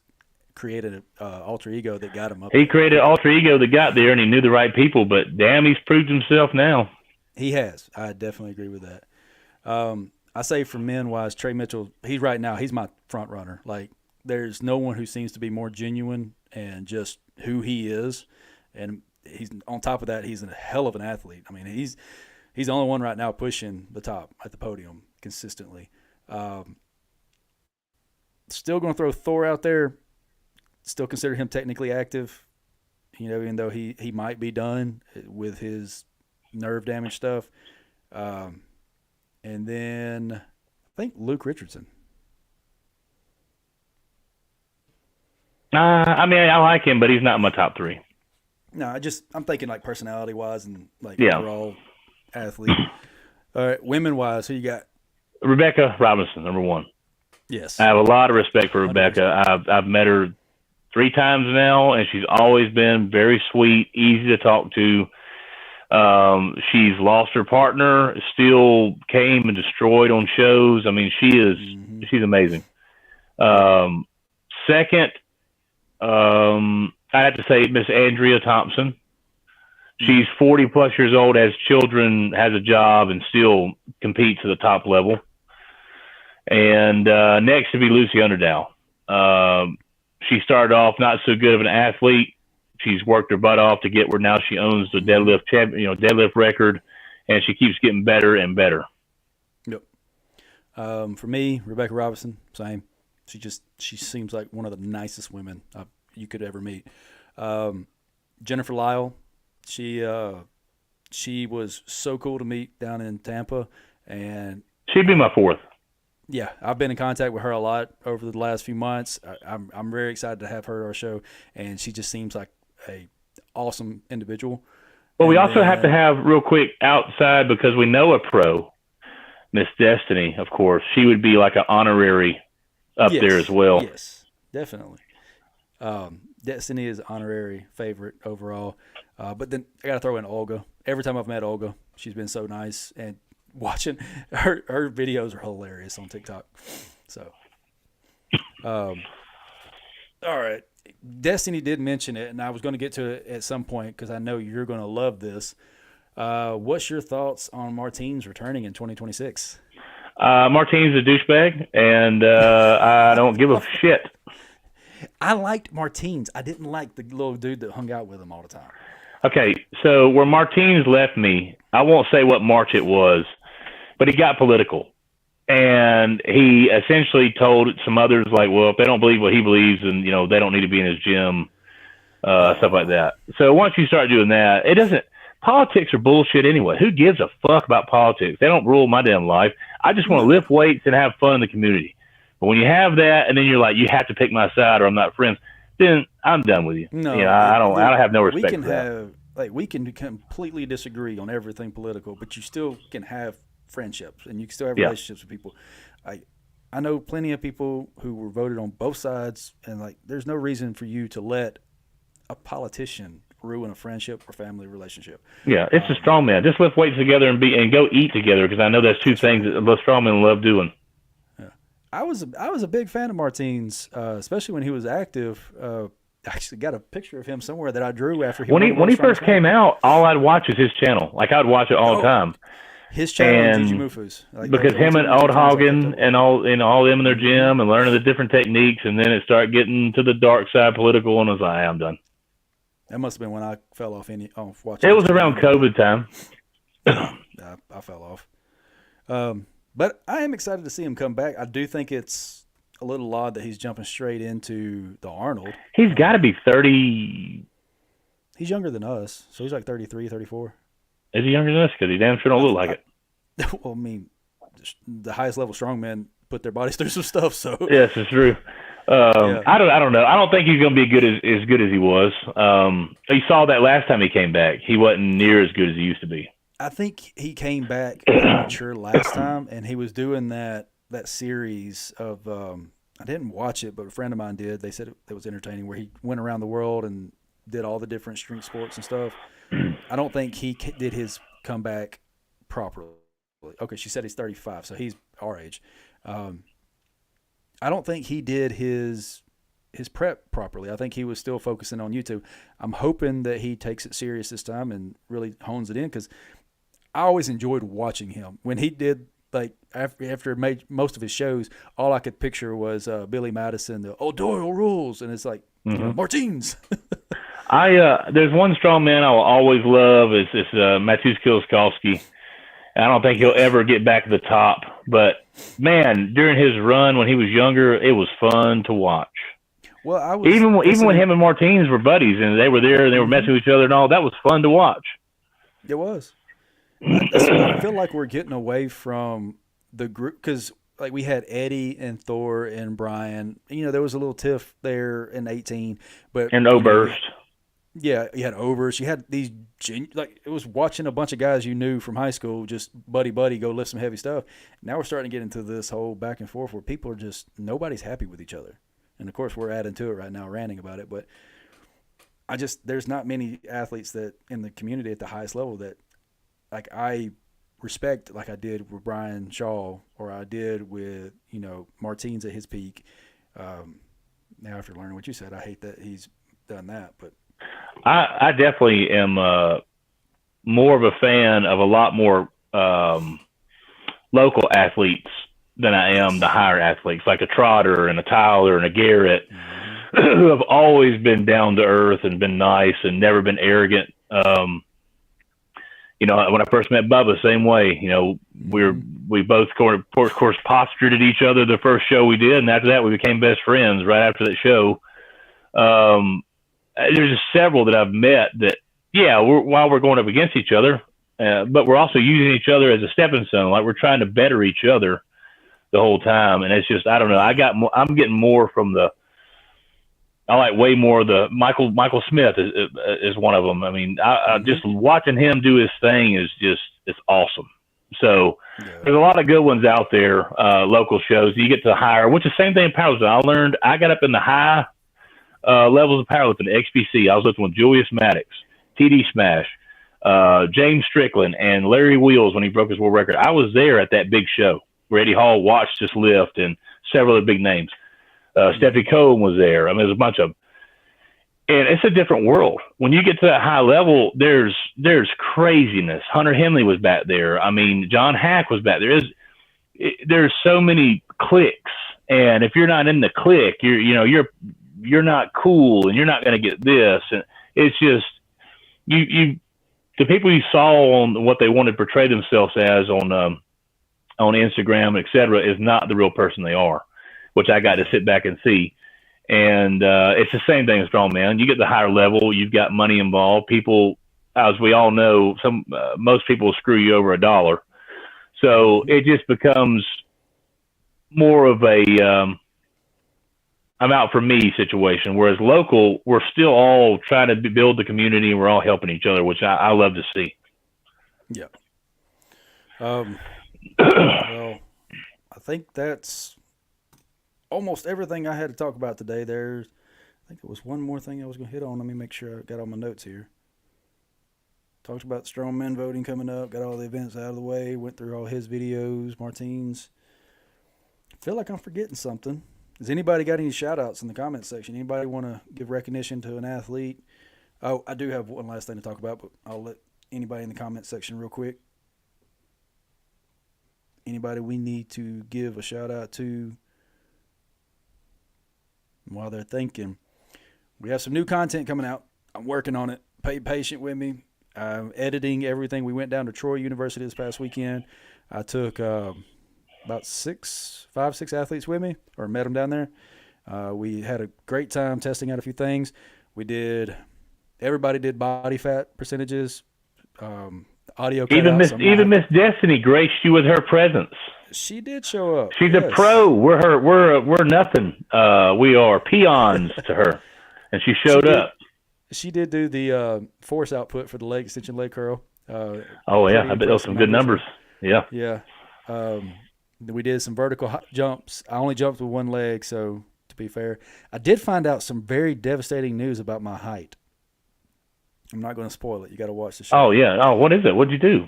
create an alter ego that got him up? He created an alter ego that got there, and he knew the right people. But damn, he's proved himself now. He has. I definitely agree with that. I say for men wise, Trey Mitchell. He's my front runner. Like, there's no one who seems to be more genuine and just who he is. And he's on top of that, he's a hell of an athlete. I mean, he's the only one right now pushing the top at the podium consistently. Still going to throw Thor out there. Still consider him technically active, you know, even though he might be done with his nerve damage stuff. And then I think Luke Richardson. I mean, I like him, but he's not in my top 3. No, I'm thinking like personality wise and like yeah. overall athlete. All right, women wise, who you got? Rebecca Robinson, number 1. Yes, I have a lot of respect for Rebecca. 100%. I've met her 3 times now, and she's always been very sweet, easy to talk to. She's lost her partner, still came and destroyed on shows. I mean, she's amazing. Second, I have to say Miss Andrea Thompson. She's 40 plus years old, has children, has a job, and still competes at the top level. And next to be Lucy Underdow. She started off not so good of an athlete. She's worked her butt off to get where now she owns the deadlift record, and she keeps getting better and better. Yep. For me, Rebecca Robinson, same. She seems like one of the nicest women you could ever meet. Jennifer Lyle, she was so cool to meet down in Tampa, and she'd be my 4th. Yeah, I've been in contact with her a lot over the last few months. I'm very excited to have her at our show, and she just seems like a awesome individual. Well, we also have to have real quick outside, because we know a pro, Miss Destiny, of course. She would be like an honorary up there as well. Yes, definitely. Destiny is honorary favorite overall. But then I got to throw in Olga. Every time I've met Olga, she's been so nice, and watching her videos are hilarious on TikTok. So, all right. Destiny did mention it, and I was going to get to it at some point because I know you're going to love this. What's your thoughts on Martins returning in 2026? Martin's a douchebag, and I don't give a shit. I liked Martins. I didn't like the little dude that hung out with him all the time. Okay, so where Martins left me, I won't say what March it was, but he got political. And he essentially told some others, like, well, if they don't believe what he believes, and, you know, they don't need to be in his gym, stuff like that. So once you start doing that, politics are bullshit anyway. Who gives a fuck about politics? They don't rule my damn life. I just want to lift weights and have fun in the community. But when you have that, and then you're like, you have to pick my side or I'm not friends, then I'm done with you. No, you know, I don't have no respect for that. We can completely disagree on everything political, but you still can have friendships and you can still have Yeah. relationships with people. I know plenty of people who were voted on both sides, and like, there's no reason for you to let a politician ruin a friendship or family relationship. Yeah, it's a strongman. Just lift weights together and go eat together, because I know that's two things that most strongmen love doing. Yeah. I was a big fan of Martine's, especially when he was active. I actually got a picture of him somewhere that I drew after he When he first came out, all I'd watch is his channel. Like, I'd watch it all the time. His channel and And Gigi Mufu's. Like, because him and Old Hagen and all them in their gym and learning the different techniques, and then it started getting to the dark side political, and I was like, I'm done. That must have been when I fell off watching. It was around COVID time. I fell off. But I am excited to see him come back. I do think it's a little odd that he's jumping straight into the Arnold. He's got to be 30. He's younger than us, so he's like 33, 34. Is he younger than us? Because he damn sure don't look like it. Well, I mean, the highest level strongmen put their bodies through some stuff. So yes, it's true. Yeah. I don't know. I don't think he's going to be as good as he was. You saw that last time he came back. He wasn't near as good as he used to be. I think he came back mature last time, and he was doing that series of. I didn't watch it, but a friend of mine did. They said it was entertaining, where he went around the world and did all the different strength sports and stuff. I don't think he did his comeback properly. Okay, she said he's 35, so he's our age. I don't think he did his prep properly. I think he was still focusing on YouTube. I'm hoping that he takes it serious this time and really hones it in, because I always enjoyed watching him. When he did, like, after he made most of his shows, all I could picture was Billy Madison, the Doyle rules, and it's like, Martins. There's one strongman I will always love is Mateusz Kielskowski. I don't think he'll ever get back to the top, but man, during his run when he was younger, it was fun to watch. Well, I was even when him and Martins were buddies and they were there and they were messing with each other and all, that was fun to watch. It was. I feel like we're getting away from the group, because like we had Eddie and Thor and Brian. You know, there was a little tiff there in 18, but Oberst. Yeah, you had Oberst. You had these it was watching a bunch of guys you knew from high school, just buddy go lift some heavy stuff. Now we're starting to get into this whole back and forth where people are just, nobody's happy with each other. And of course we're adding to it right now, ranting about it, but there's not many athletes that in the community at the highest level that like I respect, like I did with Brian Shaw, or I did with, Martins at his peak. Now after learning what you said, I hate that he's done that, but I definitely am more of a fan of a lot more local athletes than I am the higher athletes, like a Trotter and a Tyler and a Garrett, who have always been down to earth and been nice and never been arrogant. When I first met Bubba, same way. We both, of course, postured at each other the first show we did, and after that, we became best friends right after that show. There's just several that I've met that, while we're going up against each other, but we're also using each other as a stepping stone. Like, we're trying to better each other the whole time. And it's just, I don't know. I'm getting more from I like way more of the Michael Smith is one of them. I mean, I just watching him do his thing it's awesome. So there's a lot of good ones out there, local shows. You get to higher, which is the same thing in powerlifting. I got up in the high levels of powerlifting, XPC. I was lifting with Julius Maddox, TD Smash, James Strickland, and Larry Wheels when he broke his world record. I was there at that big show where Eddie Hall watched us lift, and several of the big names. Stephanie Cohen was there. I mean, there's a bunch of them. And it's a different world. When you get to that high level, there's craziness. Hunter Henley was back there. I mean, John Hack was back there. There's so many cliques, and if you're not in the clique, you're not cool, and you're not going to get this. And it's just the people you saw on what they wanted to portray themselves as on Instagram, etc., is not the real person they are, which I got to sit back and see. And it's the same thing as strongman. You get the higher level, you've got money involved. People, as we all know, most people will screw you over $1. So it just becomes more of a I'm out for me situation. Whereas local, we're still all trying to build the community, and we're all helping each other, which I love to see. Yeah. Well, I think that's almost everything I had to talk about today. I think there was one more thing I was going to hit on. Let me make sure I got all my notes here. Talked about strongman voting coming up. Got all the events out of the way. Went through all his videos, Martine's. I feel like I'm forgetting something. Has anybody got any shout-outs in the comments section? Anybody want to give recognition to an athlete? Oh, I do have one last thing to talk about, but I'll let anybody in the comments section real quick. Anybody we need to give a shout-out to while they're thinking. We have some new content coming out. I'm working on it. Be patient with me. I'm editing everything. We went down to Troy University this past weekend. I took about 5, 6 athletes with me, or met them down there. We had a great time testing out a few things. Everybody did body fat percentages, audio cutouts. Even Miss Destiny graced you with her presence. She did show up. She's a pro. We're nothing. We are peons to her, and she showed up. She did do the force output for the leg extension leg curl. Oh yeah, I bet those some good numbers. Yeah. Yeah. We did some vertical jumps. I only jumped with one leg, so to be fair, I did find out some very devastating news about my height. I'm not going to spoil it. You got to watch the show. Oh yeah. Oh, what is it? What'd you do?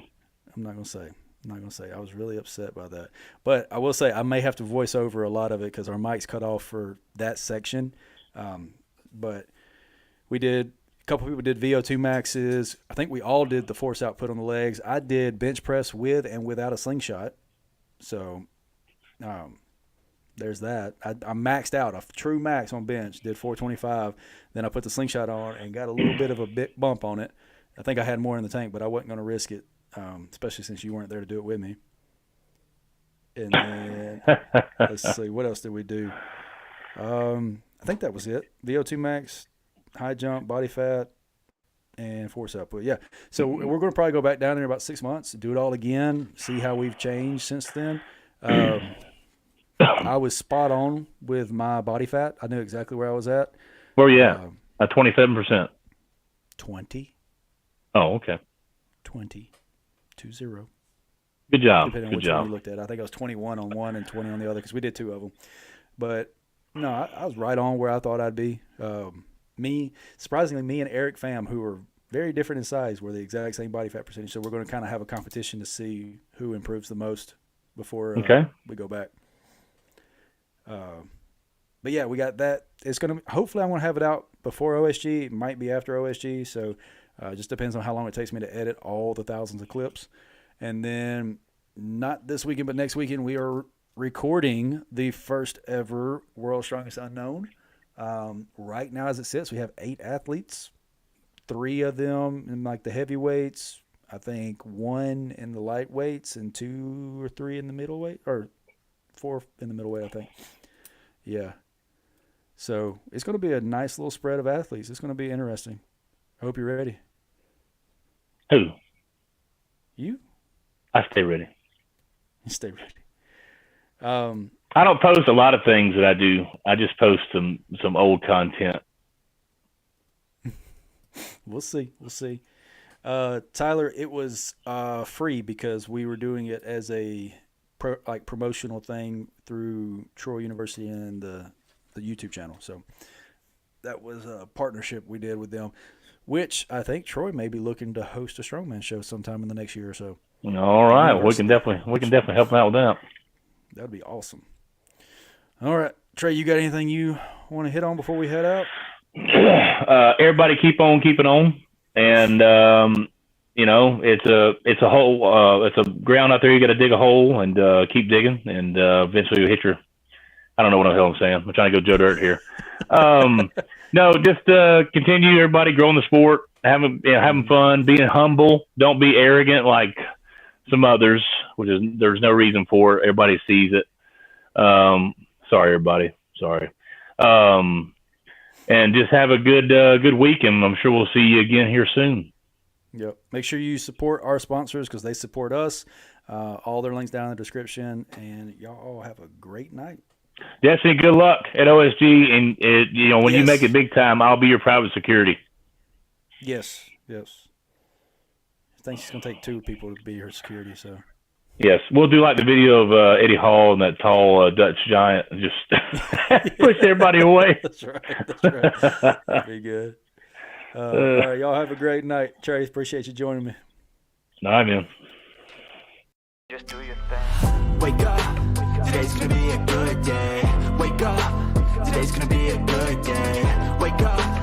I'm not going to say. I was really upset by that. But I will say I may have to voice over a lot of it because our mic's cut off for that section. But a couple people did VO2 maxes. I think we all did the force output on the legs. I did bench press with and without a slingshot. So there's that. I maxed out, a true max on bench, did 425. Then I put the slingshot on and got a little bit of a bit bump on it. I think I had more in the tank, but I wasn't going to risk it, especially since you weren't there to do it with me. And then, let's see, what else did we do? I think that was it. VO2 max, high jump, body fat, and force output. Yeah. So we're going to probably go back down there in about 6 months, do it all again, see how we've changed since then. I was spot on with my body fat. I knew exactly where I was at. Where you at? At 27%. 20. Oh, okay. 20. 20. Good job. Depending on which one you looked at. I think I was 21 on one and 20 on the other because we did 2 of them. But no, I was right on where I thought I'd be. Surprisingly, me and Eric Pham, who are very different in size, were the exact same body fat percentage. So we're going to kind of have a competition to see who improves the most before we go back. But yeah, we got that. It's going to, hopefully I'm going to have it out before OSG. It might be after OSG. So it just depends on how long it takes me to edit all the thousands of clips. And then not this weekend, but next weekend, we are recording the first ever World's Strongest Unknown. Right now, as it sits, we have 8 athletes, 3 of them in like the heavyweights, I think 1 in the lightweights and 2 or 3 in the middleweight, or 4 in the middleweight, I think. Yeah. So it's going to be a nice little spread of athletes. It's going to be interesting. I hope you're ready. Who? You? I stay ready. You stay ready. I don't post a lot of things that I do. I just post some old content. We'll see. Tyler, it was free because we were doing it as a promotional thing through Troy University and the YouTube channel. So that was a partnership we did with them, which I think Troy may be looking to host a strongman show sometime in the next year or so. All right, we can definitely help them out with that. That'd be awesome. All right, Trey, you got anything you want to hit on before we head out? Everybody keep on keeping on, and it's a hole. It's a ground out there. You got to dig a hole and keep digging, and eventually you hit your. I don't know what the hell I'm saying. I'm trying to go Joe Dirt here. No, just continue. Everybody growing the sport, having fun, being humble. Don't be arrogant like some others, which is there's no reason for it. Everybody sees it. Sorry, everybody. Sorry. And just have a good weekend. I'm sure we'll see you again here soon. Yep. Make sure you support our sponsors because they support us. All their links down in the description. And y'all all have a great night. Destiny, good luck at OSG. And when you make it big time, I'll be your private security. Yes. I think she's gonna take 2 people to be her security. So. Yes, we'll do like the video of Eddie Hall and that tall Dutch giant, and just push everybody away. That's right. That's right. That'd be good. All right, y'all have a great night. Trace, appreciate you joining me. All right, man. Just do your thing. Wake up, today's gonna be a good day. Wake up, today's gonna be a good day. Wake up.